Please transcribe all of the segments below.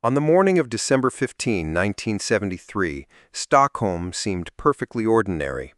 On the morning of December 15, 1973, Stockholm seemed perfectly ordinary.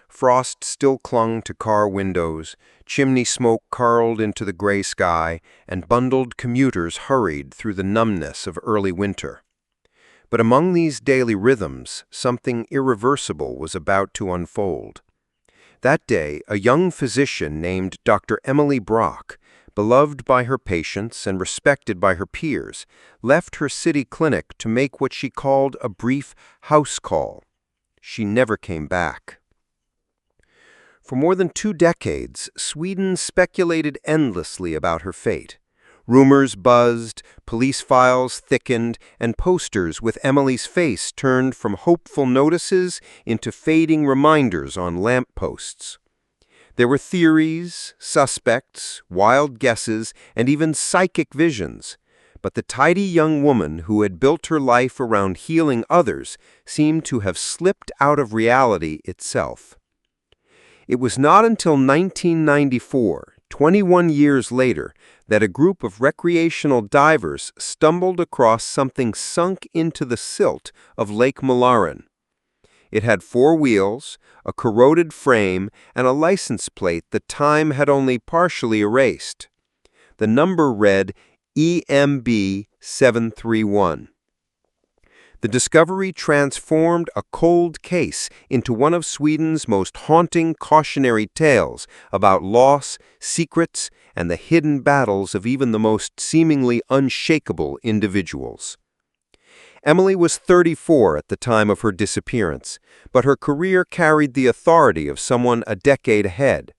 Frost still clung to car windows, chimney smoke curled into the gray sky, and bundled commuters hurried through the numbness of early winter. But among these daily rhythms, something irreversible was about to unfold. That day, a young physician named Dr. Emily Brock, beloved by her patients and respected by her peers, left her city clinic to make what she called a brief house call. She never came back. For more than 2 decades, Sweden speculated endlessly about her fate. Rumors buzzed, police files thickened, and posters with Emily's face turned from hopeful notices into fading reminders on lampposts. There were theories, suspects, wild guesses, and even psychic visions. But the tidy young woman who had built her life around healing others seemed to have slipped out of reality itself. It was not until 1994, 21 years later, that a group of recreational divers stumbled across something sunk into the silt of Lake Mälaren. It had 4 wheels, a corroded frame, and a license plate that time had only partially erased. The number read EMB 731. The discovery transformed a cold case into one of Sweden's most haunting cautionary tales about loss, secrets, and the hidden battles of even the most seemingly unshakable individuals. Emily was 34 at the time of her disappearance, but her career carried the authority of someone a decade ahead.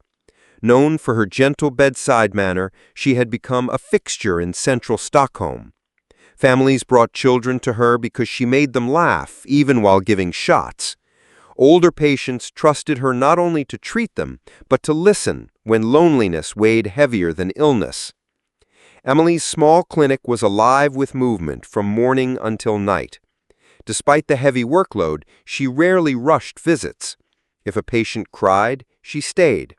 Known for her gentle bedside manner, she had become a fixture in central Stockholm. Families brought children to her because she made them laugh, even while giving shots. Older patients trusted her not only to treat them, but to listen when loneliness weighed heavier than illness. Emily's small clinic was alive with movement from morning until night. Despite the heavy workload, she rarely rushed visits. If a patient cried, she stayed.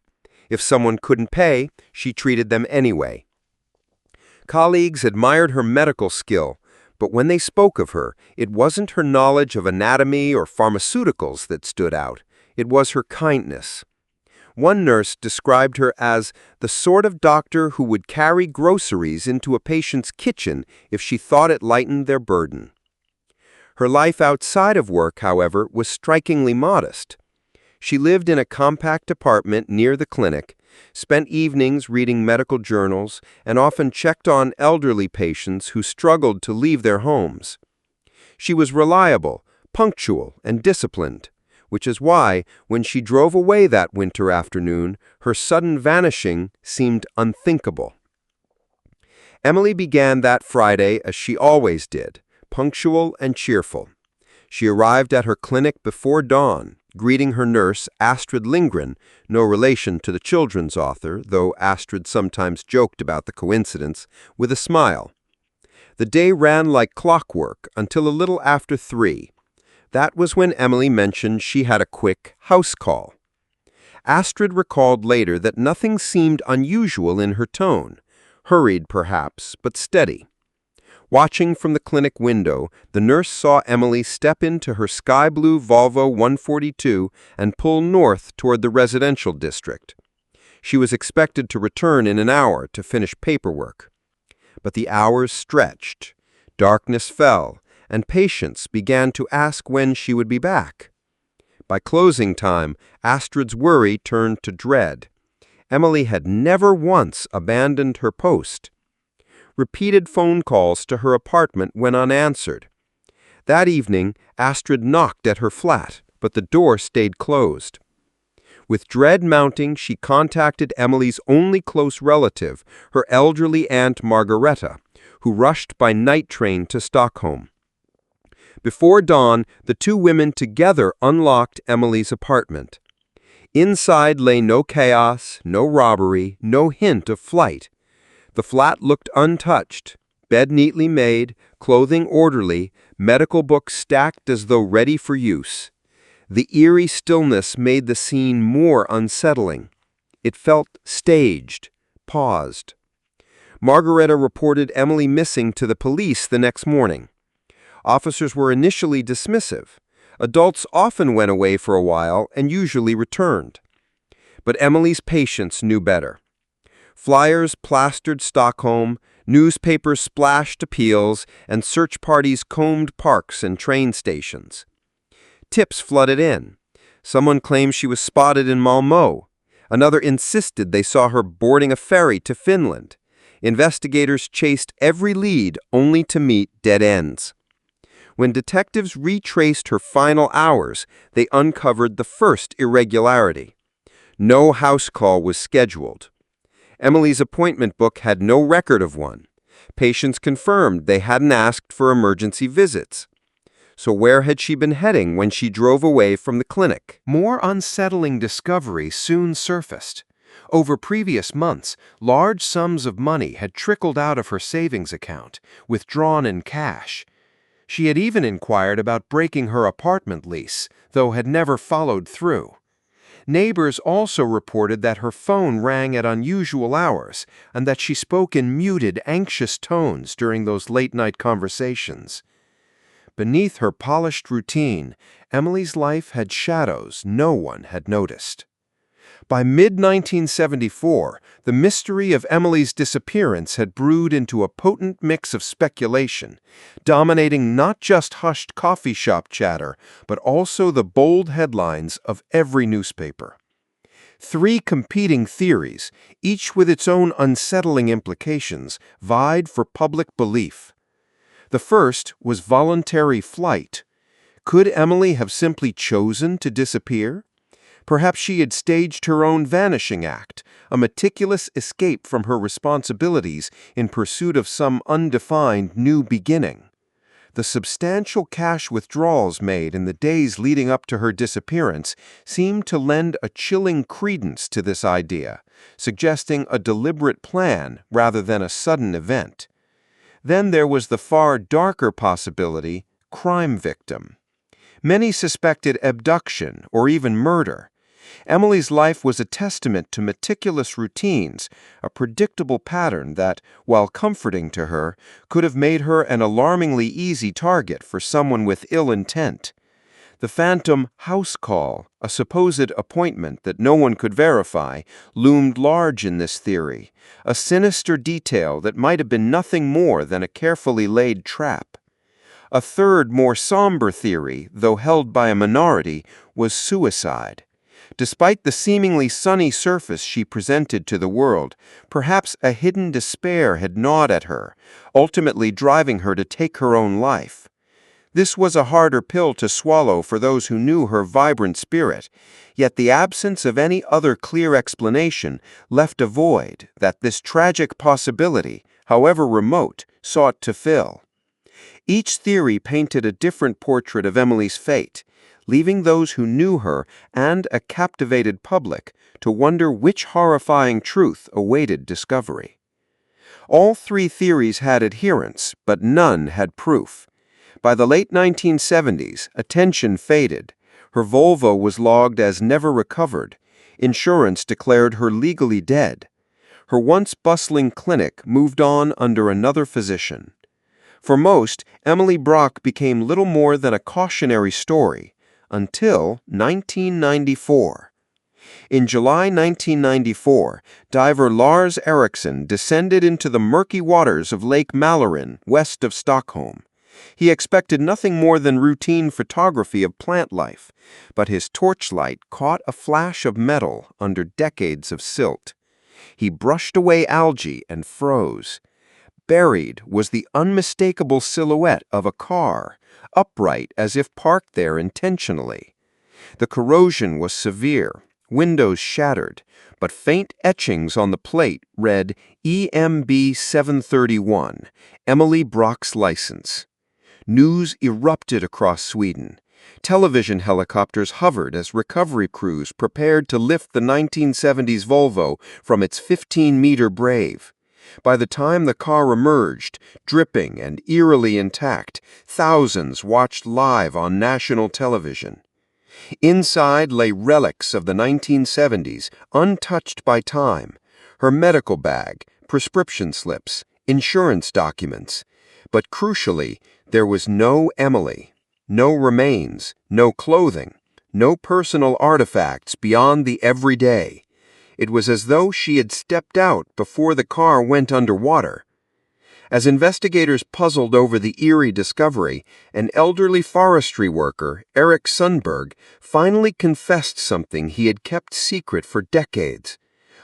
If someone couldn't pay, she treated them anyway. Colleagues admired her medical skill, but when they spoke of her, it wasn't her knowledge of anatomy or pharmaceuticals that stood out. It was her kindness. One nurse described her as the sort of doctor who would carry groceries into a patient's kitchen if she thought it lightened their burden. Her life outside of work, however, was strikingly modest. She lived in a compact apartment near the clinic, spent evenings reading medical journals, and often checked on elderly patients who struggled to leave their homes. She was reliable, punctual, and disciplined, which is why, when she drove away that winter afternoon, her sudden vanishing seemed unthinkable. Emily began that Friday as she always did, punctual and cheerful. She arrived at her clinic before dawn, greeting her nurse, Astrid Lindgren, no relation to the children's author, though Astrid sometimes joked about the coincidence, with a smile. The day ran like clockwork until a little after 3. That was when Emily mentioned she had a quick house call. Astrid recalled later that nothing seemed unusual in her tone, hurried perhaps, but steady. Watching from the clinic window, the nurse saw Emily step into her sky-blue Volvo 142 and pull north toward the residential district. She was expected to return in an hour to finish paperwork. But the hours stretched, darkness fell, and patients began to ask when she would be back. By closing time, Astrid's worry turned to dread. Emily had never once abandoned her post. Repeated phone calls to her apartment went unanswered. That evening, Astrid knocked at her flat, but the door stayed closed. With dread mounting, she contacted Emily's only close relative, her elderly aunt Margareta, who rushed by night train to Stockholm. Before dawn, the 2 women together unlocked Emily's apartment. Inside lay no chaos, no robbery, no hint of flight. The flat looked untouched, bed neatly made, clothing orderly, medical books stacked as though ready for use. The eerie stillness made the scene more unsettling. It felt staged, paused. Margareta reported Emily missing to the police the next morning. Officers were initially dismissive. Adults often went away for a while and usually returned. But Emily's patients knew better. Flyers plastered Stockholm, newspapers splashed appeals, and search parties combed parks and train stations. Tips flooded in. Someone claimed she was spotted in Malmö. Another insisted they saw her boarding a ferry to Finland. Investigators chased every lead only to meet dead ends. When detectives retraced her final hours, they uncovered the first irregularity. No house call was scheduled. Emily's appointment book had no record of one. Patients confirmed they hadn't asked for emergency visits. So where had she been heading when she drove away from the clinic? More unsettling discoveries soon surfaced. Over previous months, large sums of money had trickled out of her savings account, withdrawn in cash. She had even inquired about breaking her apartment lease, though had never followed through. Neighbors also reported that her phone rang at unusual hours and that she spoke in muted, anxious tones during those late-night conversations. Beneath her polished routine, Emily's life had shadows no one had noticed. By mid-1974, the mystery of Emily's disappearance had brewed into a potent mix of speculation, dominating not just hushed coffee shop chatter, but also the bold headlines of every newspaper. Three competing theories, each with its own unsettling implications, vied for public belief. The first was voluntary flight. Could Emily have simply chosen to disappear? Perhaps she had staged her own vanishing act, a meticulous escape from her responsibilities in pursuit of some undefined new beginning. The substantial cash withdrawals made in the days leading up to her disappearance seemed to lend a chilling credence to this idea, suggesting a deliberate plan rather than a sudden event. Then there was the far darker possibility, crime victim. Many suspected abduction or even murder. Emily's life was a testament to meticulous routines, a predictable pattern that, while comforting to her, could have made her an alarmingly easy target for someone with ill intent. The phantom house call, a supposed appointment that no one could verify, loomed large in this theory, a sinister detail that might have been nothing more than a carefully laid trap. A third, more somber theory, though held by a minority, was suicide. Despite the seemingly sunny surface she presented to the world, perhaps a hidden despair had gnawed at her, ultimately driving her to take her own life. This was a harder pill to swallow for those who knew her vibrant spirit, yet the absence of any other clear explanation left a void that this tragic possibility, however remote, sought to fill. Each theory painted a different portrait of Emily's fate, leaving those who knew her and a captivated public to wonder which horrifying truth awaited discovery. All three theories had adherents, but none had proof. By the late 1970s, attention faded. Her Volvo was logged as never recovered. Insurance declared her legally dead. Her once bustling clinic moved on under another physician. For most, Emily Brock became little more than a cautionary story, until 1994. In July 1994, diver Lars Eriksson descended into the murky waters of Lake Mälaren, west of Stockholm. He expected nothing more than routine photography of plant life, but his torchlight caught a flash of metal under decades of silt. He brushed away algae and froze. Buried was the unmistakable silhouette of a car, upright as if parked there intentionally. The corrosion was severe, windows shattered, but faint etchings on the plate read EMB 731, Emily Brock's license. News erupted across Sweden. Television helicopters hovered as recovery crews prepared to lift the 1970s Volvo from its 15-meter Brave. By the time the car emerged, dripping and eerily intact, thousands watched live on national television. Inside lay relics of the 1970s, untouched by time. Her medical bag, prescription slips, insurance documents. But crucially, there was no Emily, no remains, no clothing, no personal artifacts beyond the everyday. It was as though she had stepped out before the car went underwater. As investigators puzzled over the eerie discovery, an elderly forestry worker, Eric Sundberg, finally confessed something he had kept secret for decades.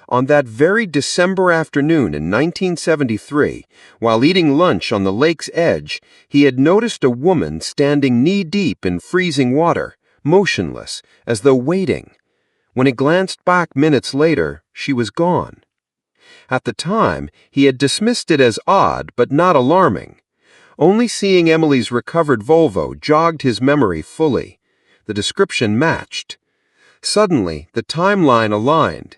On that very December afternoon in 1973, while eating lunch on the lake's edge, he had noticed a woman standing knee-deep in freezing water, motionless, as though waiting. When he glanced back minutes later, she was gone. At the time, he had dismissed it as odd but not alarming. Only seeing Emily's recovered Volvo jogged his memory fully. The description matched. Suddenly, the timeline aligned.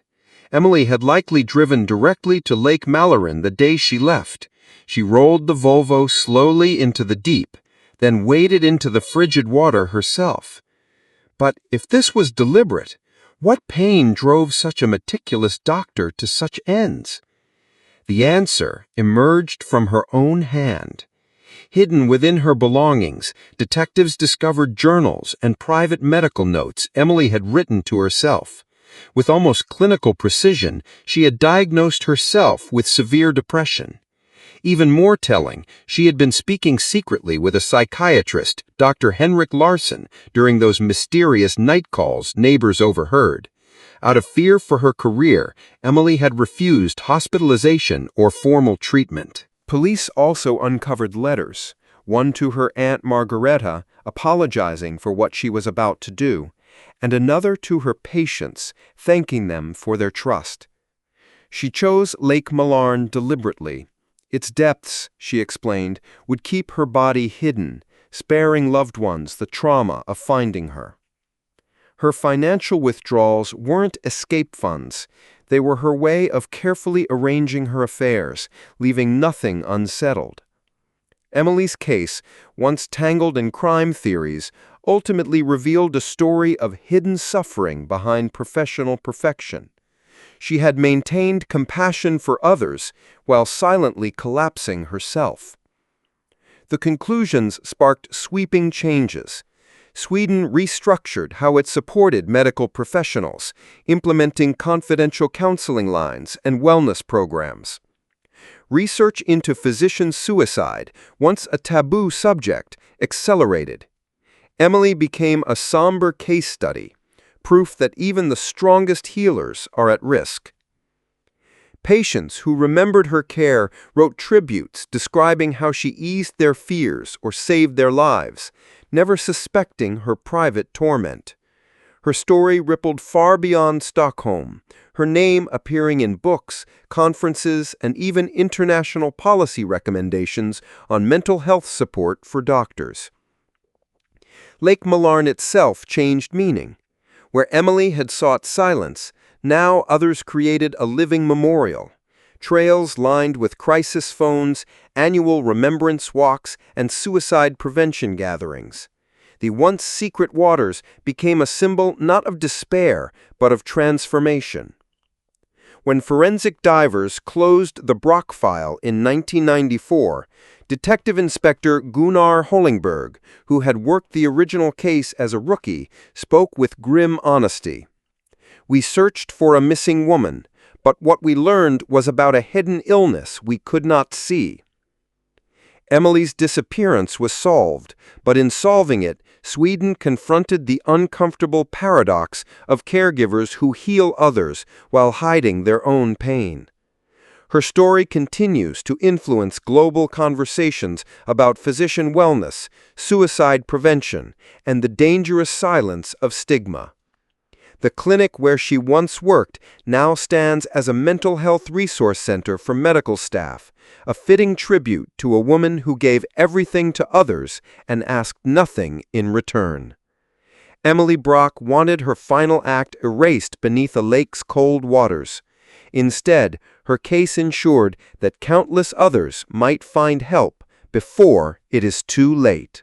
Emily had likely driven directly to Lake Mallorin the day she left. She rolled the Volvo slowly into the deep, then waded into the frigid water herself. But if this was deliberate, what pain drove such a meticulous doctor to such ends? The answer emerged from her own hand. Hidden within her belongings, detectives discovered journals and private medical notes Emily had written to herself. With almost clinical precision, she had diagnosed herself with severe depression. Even more telling, she had been speaking secretly with a psychiatrist, Dr. Henrik Larsson, during those mysterious night calls neighbors overheard. Out of fear for her career, Emily had refused hospitalization or formal treatment. Police also uncovered letters, one to her Aunt Margareta apologizing for what she was about to do, and another to her patients, thanking them for their trust. She chose Lake Mallarn deliberately. Its depths, she explained, would keep her body hidden, sparing loved ones the trauma of finding her. Her financial withdrawals weren't escape funds. They were her way of carefully arranging her affairs, leaving nothing unsettled. Emily's case, once tangled in crime theories, ultimately revealed a story of hidden suffering behind professional perfection. She had maintained compassion for others while silently collapsing herself. The conclusions sparked sweeping changes. Sweden restructured how it supported medical professionals, implementing confidential counseling lines and wellness programs. Research into physician suicide, once a taboo subject, accelerated. Emily became a somber case study, proof that even the strongest healers are at risk. Patients who remembered her care wrote tributes describing how she eased their fears or saved their lives, never suspecting her private torment. Her story rippled far beyond Stockholm, her name appearing in books, conferences, and even international policy recommendations on mental health support for doctors. Lake Mallarn itself changed meaning. Where Emily had sought silence, now others created a living memorial. Trails lined with crisis phones, annual remembrance walks, and suicide prevention gatherings. The once secret waters became a symbol not of despair, but of transformation. When forensic divers closed the Brock file in 1994, Detective Inspector Gunnar Hollingberg, who had worked the original case as a rookie, spoke with grim honesty. "We searched for a missing woman, but what we learned was about a hidden illness we could not see." Emily's disappearance was solved, but in solving it, Sweden confronted the uncomfortable paradox of caregivers who heal others while hiding their own pain. Her story continues to influence global conversations about physician wellness, suicide prevention, and the dangerous silence of stigma. The clinic where she once worked now stands as a mental health resource center for medical staff, a fitting tribute to a woman who gave everything to others and asked nothing in return. Emily Brock wanted her final act erased beneath a lake's cold waters. Instead, her case ensured that countless others might find help before it is too late.